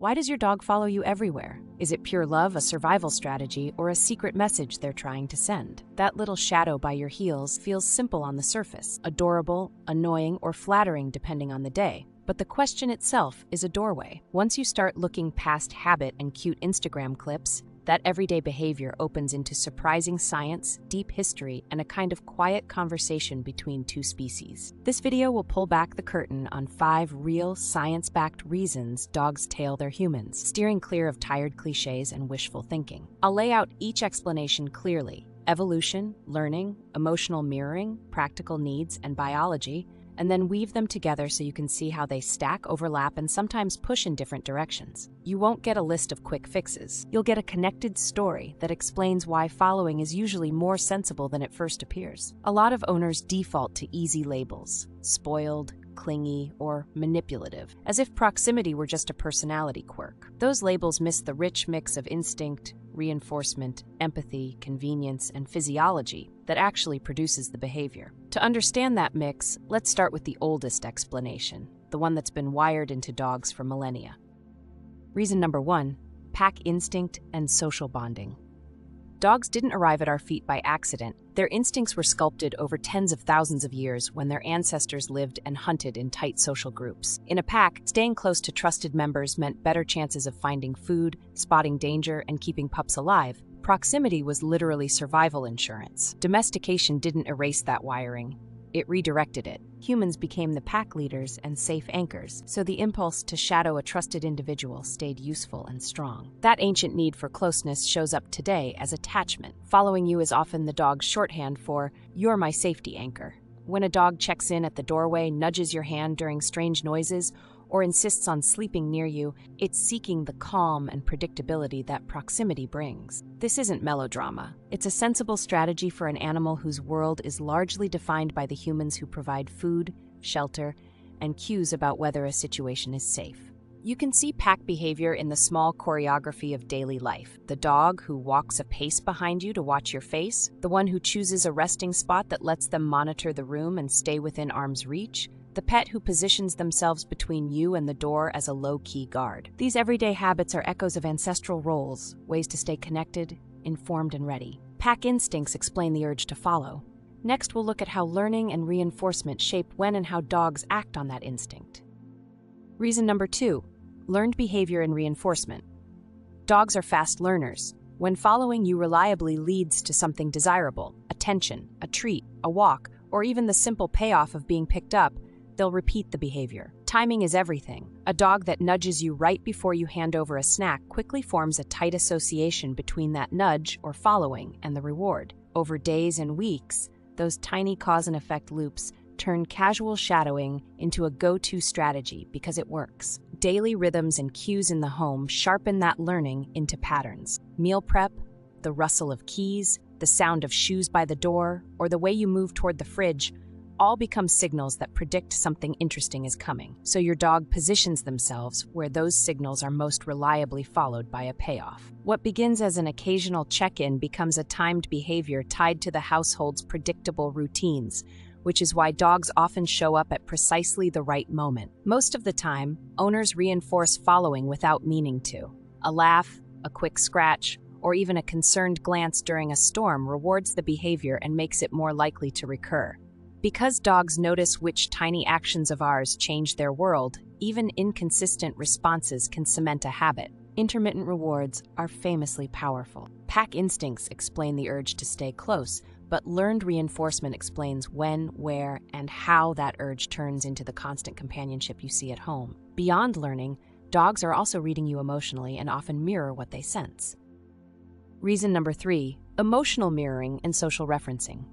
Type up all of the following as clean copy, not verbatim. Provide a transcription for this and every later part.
Why does your dog follow you everywhere? Is it pure love, a survival strategy, or a secret message they're trying to send? That little shadow by your heels feels simple on the surface, adorable, annoying, or flattering depending on the day. But the question itself is a doorway. Once you start looking past habit and cute Instagram clips, that everyday behavior opens into surprising science, deep history, and a kind of quiet conversation between two species. This video will pull back the curtain on 5 real, science-backed reasons dogs tail their humans, steering clear of tired cliches and wishful thinking. I'll lay out each explanation clearly: evolution, learning, emotional mirroring, practical needs, and biology, and then weave them together so you can see how they stack, overlap, and sometimes push in different directions. You won't get a list of quick fixes. You'll get a connected story that explains why following is usually more sensible than it first appears. A lot of owners default to easy labels: spoiled, clingy, or manipulative, as if proximity were just a personality quirk. Those labels miss the rich mix of instinct, reinforcement, empathy, convenience, and physiology that actually produces the behavior. To understand that mix, let's start with the oldest explanation, the one that's been wired into dogs for millennia. Reason number 1, pack instinct and social bonding. Dogs didn't arrive at our feet by accident. Their instincts were sculpted over tens of thousands of years when their ancestors lived and hunted in tight social groups. In a pack, staying close to trusted members meant better chances of finding food, spotting danger, and keeping pups alive. Proximity was literally survival insurance. Domestication didn't erase that wiring. It redirected it. Humans became the pack leaders and safe anchors, so the impulse to shadow a trusted individual stayed useful and strong. That ancient need for closeness shows up today as attachment. Following you is often the dog's shorthand for, "You're my safety anchor." When a dog checks in at the doorway, nudges your hand during strange noises, or insists on sleeping near you, it's seeking the calm and predictability that proximity brings. This isn't melodrama. It's a sensible strategy for an animal whose world is largely defined by the humans who provide food, shelter, and cues about whether a situation is safe. You can see pack behavior in the small choreography of daily life. The dog who walks a pace behind you to watch your face, the one who chooses a resting spot that lets them monitor the room and stay within arm's reach, the pet who positions themselves between you and the door as a low-key guard. These everyday habits are echoes of ancestral roles, ways to stay connected, informed, and ready. Pack instincts explain the urge to follow. Next, we'll look at how learning and reinforcement shape when and how dogs act on that instinct. Reason number 2, learned behavior and reinforcement. Dogs are fast learners. When following you reliably leads to something desirable, attention, a treat, a walk, or even the simple payoff of being picked up, they'll repeat the behavior. Timing is everything. A dog that nudges you right before you hand over a snack quickly forms a tight association between that nudge or following and the reward. Over days and weeks, those tiny cause and effect loops turn casual shadowing into a go-to strategy because it works. Daily rhythms and cues in the home sharpen that learning into patterns. Meal prep, the rustle of keys, the sound of shoes by the door, or the way you move toward the fridge all become signals that predict something interesting is coming. So your dog positions themselves where those signals are most reliably followed by a payoff. What begins as an occasional check-in becomes a timed behavior tied to the household's predictable routines, which is why dogs often show up at precisely the right moment. Most of the time, owners reinforce following without meaning to. A laugh, a quick scratch, or even a concerned glance during a storm rewards the behavior and makes it more likely to recur. Because dogs notice which tiny actions of ours change their world, even inconsistent responses can cement a habit. Intermittent rewards are famously powerful. Pack instincts explain the urge to stay close, but learned reinforcement explains when, where, and how that urge turns into the constant companionship you see at home. Beyond learning, dogs are also reading you emotionally and often mirror what they sense. Reason number 3, emotional mirroring and social referencing.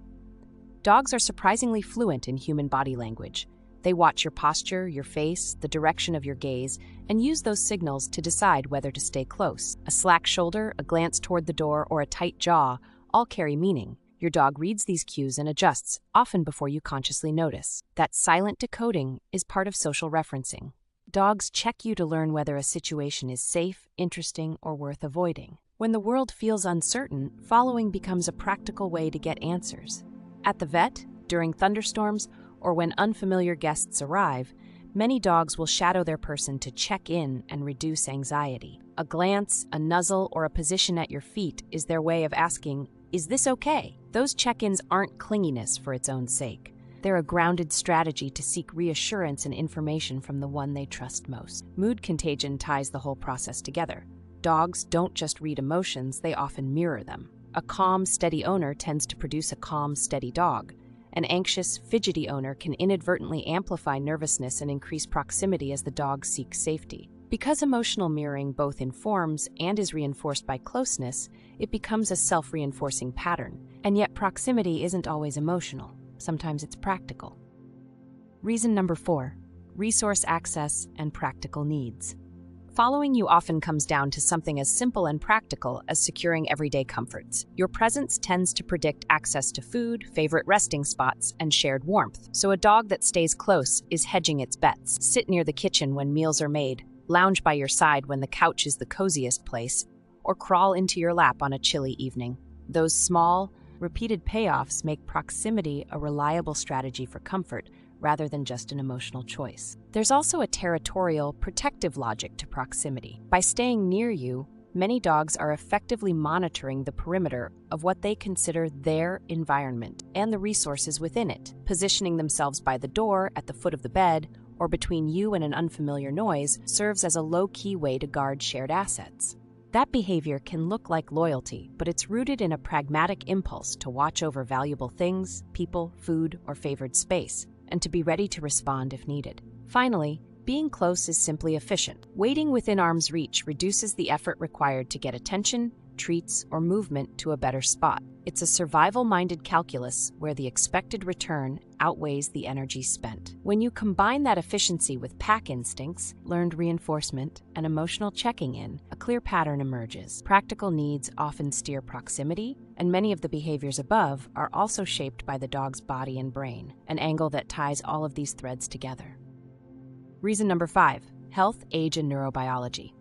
Dogs are surprisingly fluent in human body language. They watch your posture, your face, the direction of your gaze, and use those signals to decide whether to stay close. A slack shoulder, a glance toward the door, or a tight jaw all carry meaning. Your dog reads these cues and adjusts, often before you consciously notice. That silent decoding is part of social referencing. Dogs check you to learn whether a situation is safe, interesting, or worth avoiding. When the world feels uncertain, following becomes a practical way to get answers. At the vet, during thunderstorms, or when unfamiliar guests arrive, Many dogs will shadow their person to check in and reduce anxiety. A glance, a nuzzle, or a position at your feet is their way of asking, "Is this okay?" Those check-ins aren't clinginess for its own sake. They're a grounded strategy to seek reassurance and information from the one they trust most. Mood contagion ties the whole process together. Dogs don't just read emotions, they often mirror them. A calm, steady owner tends to produce a calm, steady dog. An anxious, fidgety owner can inadvertently amplify nervousness and increase proximity as the dog seeks safety. Because emotional mirroring both informs and is reinforced by closeness, it becomes a self-reinforcing pattern. And yet proximity isn't always emotional. Sometimes it's practical. Reason number 4, resource access and practical needs. Following you often comes down to something as simple and practical as securing everyday comforts. Your presence tends to predict access to food, favorite resting spots, and shared warmth. So a dog that stays close is hedging its bets. Sit near the kitchen when meals are made, lounge by your side when the couch is the coziest place, or crawl into your lap on a chilly evening. Those small, repeated payoffs make proximity a reliable strategy for comfort, rather than just an emotional choice. There's also a territorial, protective logic to proximity. By staying near you, many dogs are effectively monitoring the perimeter of what they consider their environment and the resources within it. Positioning themselves by the door, at the foot of the bed, or between you and an unfamiliar noise serves as a low-key way to guard shared assets. That behavior can look like loyalty, but it's rooted in a pragmatic impulse to watch over valuable things, people, food, or favored space, and to be ready to respond if needed. Finally, being close is simply efficient. Waiting within arm's reach reduces the effort required to get attention, treats, or movement to a better spot. It's a survival-minded calculus where the expected return outweighs the energy spent. When you combine that efficiency with pack instincts, learned reinforcement, and emotional checking in, a clear pattern emerges. Practical needs often steer proximity, and many of the behaviors above are also shaped by the dog's body and brain, an angle that ties all of these threads together. Reason number 5, health, age, and neurobiology.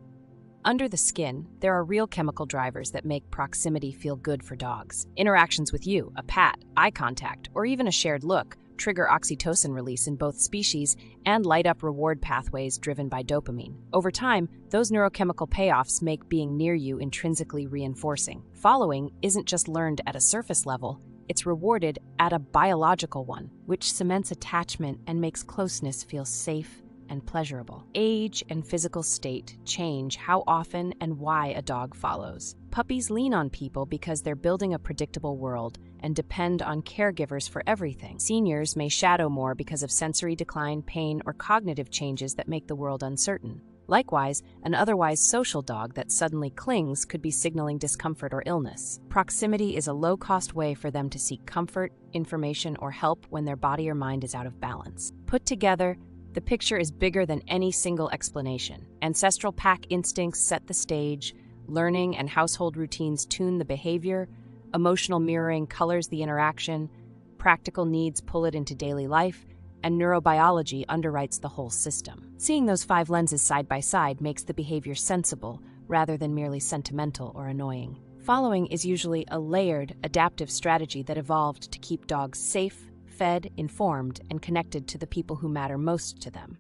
Under the skin, there are real chemical drivers that make proximity feel good for dogs. Interactions with you, a pat, eye contact, or even a shared look trigger oxytocin release in both species and light up reward pathways driven by dopamine. Over time, those neurochemical payoffs make being near you intrinsically reinforcing. Following isn't just learned at a surface level, it's rewarded at a biological one, which cements attachment and makes closeness feel safe and pleasurable. Age and physical state change how often and why a dog follows. Puppies lean on people because they're building a predictable world and depend on caregivers for everything. Seniors may shadow more because of sensory decline, pain, or cognitive changes that make the world uncertain. Likewise, an otherwise social dog that suddenly clings could be signaling discomfort or illness. Proximity is a low-cost way for them to seek comfort, information, or help when their body or mind is out of balance. Put together, the picture is bigger than any single explanation. Ancestral pack instincts set the stage, learning and household routines tune the behavior, emotional mirroring colors the interaction, practical needs pull it into daily life, and neurobiology underwrites the whole system. Seeing those 5 lenses side by side makes the behavior sensible rather than merely sentimental or annoying. Following is usually a layered, adaptive strategy that evolved to keep dogs safe, fed, informed, and connected to the people who matter most to them.